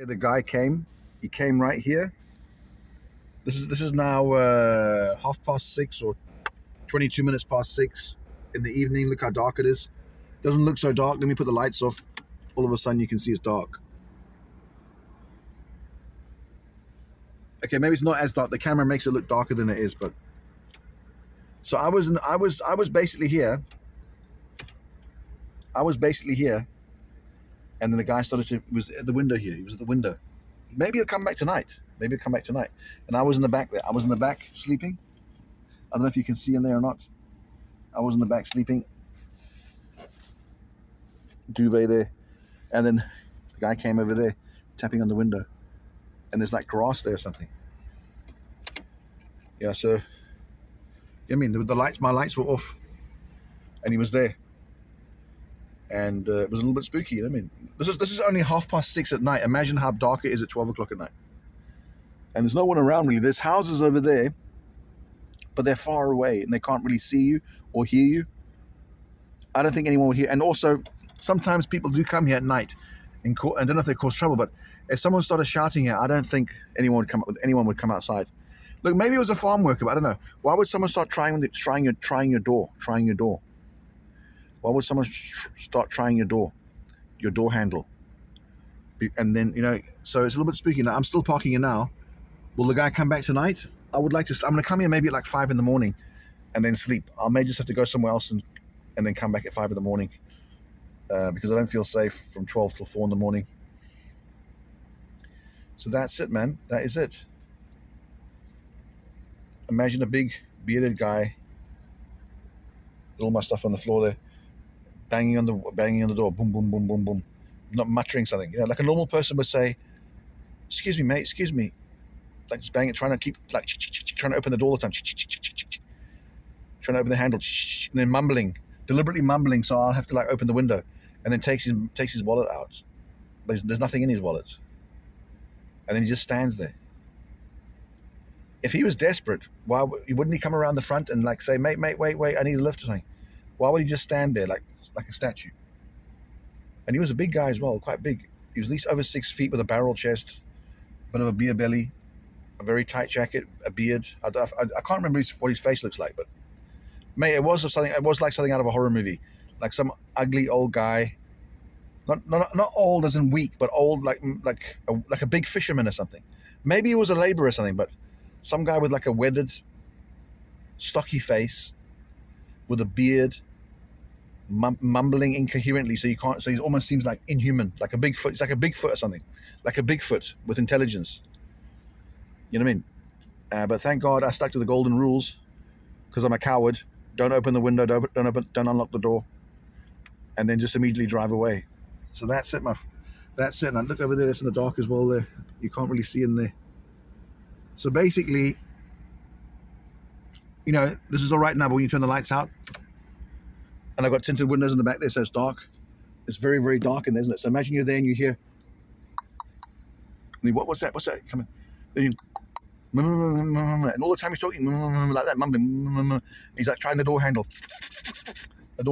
The guy came. He came right here. This is now 6:30 or 22 minutes past 6 in the evening. Look how dark it is. Doesn't look so dark. Let me put the lights off. All of a sudden, you can see it's dark. Okay, maybe it's not as dark. The camera makes it look darker than it is, but so I was basically here. And then the guy was at the window here. He was at the window. Maybe he'll come back tonight. And I was in the back there. I was in the back sleeping. I don't know if you can see in there or not. I was in the back sleeping. Duvet there. And then the guy came over there, tapping on the window. And there's like grass there or something. Yeah, so, I mean, my lights were off. And he was there. And it was a little bit spooky, you know what I mean? This is only 6:30 at night. Imagine how dark it is at 12 o'clock at night. And there's no one around really. There's houses over there, but they're far away and they can't really see you or hear you. I don't think anyone would hear. And also, sometimes people do come here at night and I don't know if they cause trouble, but if someone started shouting here, I don't think anyone would come outside. Look, maybe it was a farm worker, but I don't know. Why would someone start trying your door? Why would someone start trying your door handle? And then, so it's a little bit spooky. Now, I'm still parking here now. Will the guy come back tonight? I'm going to come here maybe at like 5 in the morning and then sleep. I may just have to go somewhere else and then come back at 5 in the morning because I don't feel safe from 12 till 4 in the morning. So that's it, man. That is it. Imagine a big bearded guy with all my stuff on the floor there. Banging on the door, boom, boom, boom, boom, boom, not muttering something. Like a normal person would say, "Excuse me, mate. Excuse me," like just bang it, trying to open the door all the time, trying to open the handle, and then deliberately mumbling. So I'll have to like open the window, and then takes his wallet out, but there's nothing in his wallet, and then he just stands there. If he was desperate, why wouldn't he come around the front and like say, "Mate, wait, I need a lift" or something? Why would he just stand there like a statue? And he was a big guy as well, quite big. He was at least over 6 feet with a barrel chest, a bit of a beer belly, a very tight jacket, a beard. I can't remember what his face looks like, but mate, it was like something out of a horror movie, like some ugly old guy, not old as in weak, but old like a big fisherman or something. Maybe he was a laborer or something, but some guy with like a weathered, stocky face, with a beard, mumbling incoherently, so he almost seems like inhuman, like a Bigfoot. It's like a Bigfoot or something, like a Bigfoot with intelligence. You know what I mean? But thank God I stuck to the golden rules, because I'm a coward. Don't open the window. Don't unlock the door, and then just immediately drive away. So that's it, that's it. And I look over there. That's in the dark as well. There, you can't really see in there. So basically, this is all right now, but when you turn the lights out, and I've got tinted windows in the back there, so it's dark. It's very, very dark in there, isn't it? So imagine you're there and you hear, what's that? Come on. Then and all the time he's talking like that, mumbling. He's like trying the door handle. I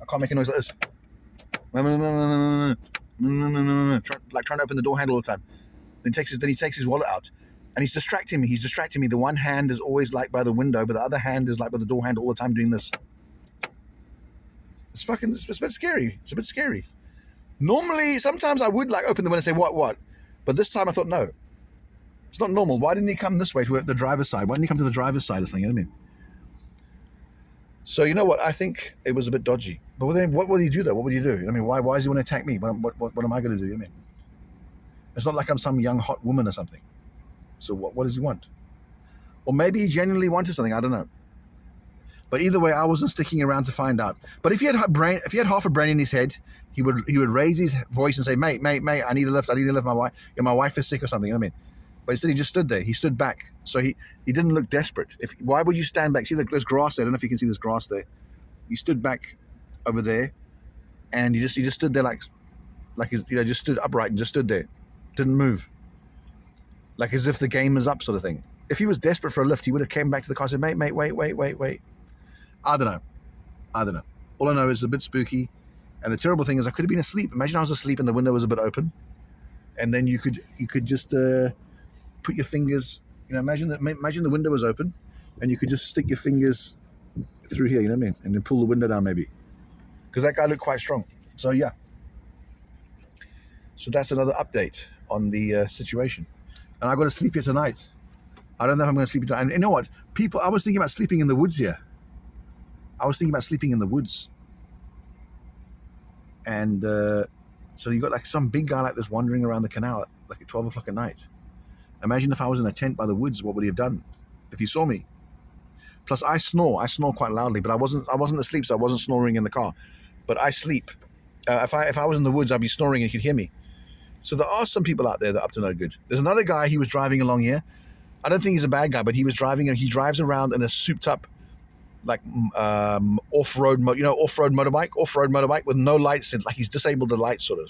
can't make a noise like this. Trying to open the door handle all the time. Then he takes his wallet out. And he's distracting me. The one hand is always like by the window, but the other hand is like by the door handle all the time doing this. It's a bit scary. Normally, sometimes I would like open the window and say, what? But this time I thought, no. It's not normal. Why didn't he come this way to the driver's side? Why didn't he come to the driver's side or something? You know what I mean? So you know what? I think it was a bit dodgy. But then what would he do though? What would he do? I mean, why does he want to attack me? What am I going to do? I mean, it's not like I'm some young hot woman or something. So what does he want? Or maybe he genuinely wanted something. I don't know. But either way, I wasn't sticking around to find out. But if he had half a brain in his head, he would raise his voice and say, "Mate, I need a lift. My wife is sick or something." You know what I mean? But instead, he just stood there. He stood back, so he didn't look desperate. Why would you stand back? See, there's grass there. I don't know if you can see this grass there. He stood back over there, and he just stood there like his, just stood upright and just stood there, didn't move, like as if the game is up, sort of thing. If he was desperate for a lift, he would have came back to the car and said, "Mate, wait." I don't know. All I know is it's a bit spooky. And the terrible thing is I could have been asleep. Imagine I was asleep and the window was a bit open. and then you could just put your fingers. Imagine the window was open, and you could just stick your fingers through here. You know what I mean? And then pull the window down maybe, because that guy looked quite strong. So yeah. So that's another update on the situation. And I got to sleep here tonight. I don't know if I'm going to sleep here tonight. And you know what? I was thinking about sleeping in the woods here. I was thinking about sleeping in the woods. And so you got like some big guy like this wandering around the canal at 12 o'clock at night. Imagine if I was in a tent by the woods, what would he have done if he saw me? Plus I snore quite loudly, but I wasn't asleep, so I wasn't snoring in the car. But I sleep. If I was in the woods, I'd be snoring and you could hear me. So there are some people out there that are up to no good. There's another guy, he was driving along here. I don't think he's a bad guy, but he was driving and he drives around in a souped up off-road motorbike with no lights, like he's disabled the lights sort of,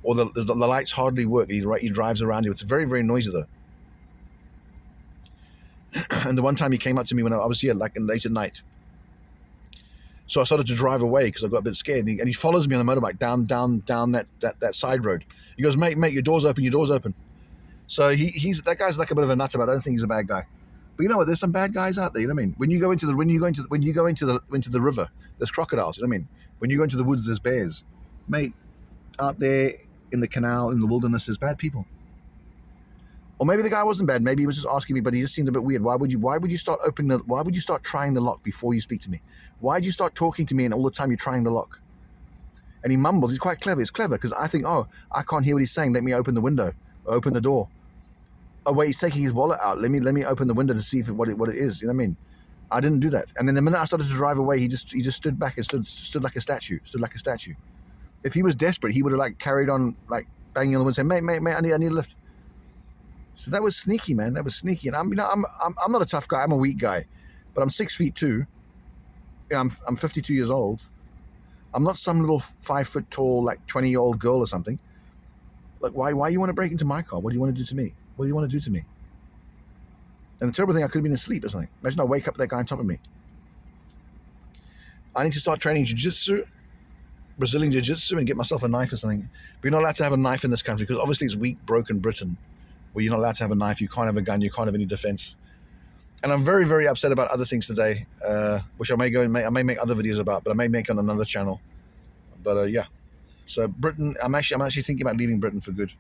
or the lights hardly work. He drives around here. It's very, very noisy though. And the one time he came up to me when I was here like late at night, so I started to drive away because I got a bit scared, and he follows me on the motorbike down that side road. He goes, mate, your door's open. So he's that guy's like a bit of a nut about. I don't think he's a bad guy. But you know what? There's some bad guys out there. You know what I mean? When you go into the river, there's crocodiles. You know what I mean? When you go into the woods, there's bears. Mate, out there in the canal, in the wilderness, there's bad people. Or maybe the guy wasn't bad. Maybe he was just asking me, but he just seemed a bit weird. Why would you start trying the lock before you speak to me? Why'd you start talking to me and all the time you're trying the lock? And he mumbles. He's quite clever. It's clever because I think, oh, I can't hear what he's saying. Let me open the window, open the door. Oh wait, he's taking his wallet out. Let me open the window to see what it is. You know what I mean? I didn't do that. And then the minute I started to drive away, he just stood back and stood like a statue. If he was desperate, he would have like carried on like banging on the window, saying, "Mate, I need a lift." So that was sneaky, man. That was sneaky. And I'm not a tough guy. I'm a weak guy, but I'm 6'2". I'm 52 years old. I'm not some little 5 foot tall like 20-year-old girl or something. Like why you want to break into my car? What do you want to do to me? What do you want to do to me? And the terrible thing, I could have been asleep or something. Imagine I wake up with that guy on top of me. I need to start training jiu-jitsu, Brazilian jiu-jitsu, and get myself a knife or something. But you're not allowed to have a knife in this country because obviously it's weak, broken Britain, where you're not allowed to have a knife, you can't have a gun, you can't have any defense. And I'm very, very upset about other things today, which I may make other videos about, but I may make on another channel. But yeah. So Britain, I'm actually thinking about leaving Britain for good.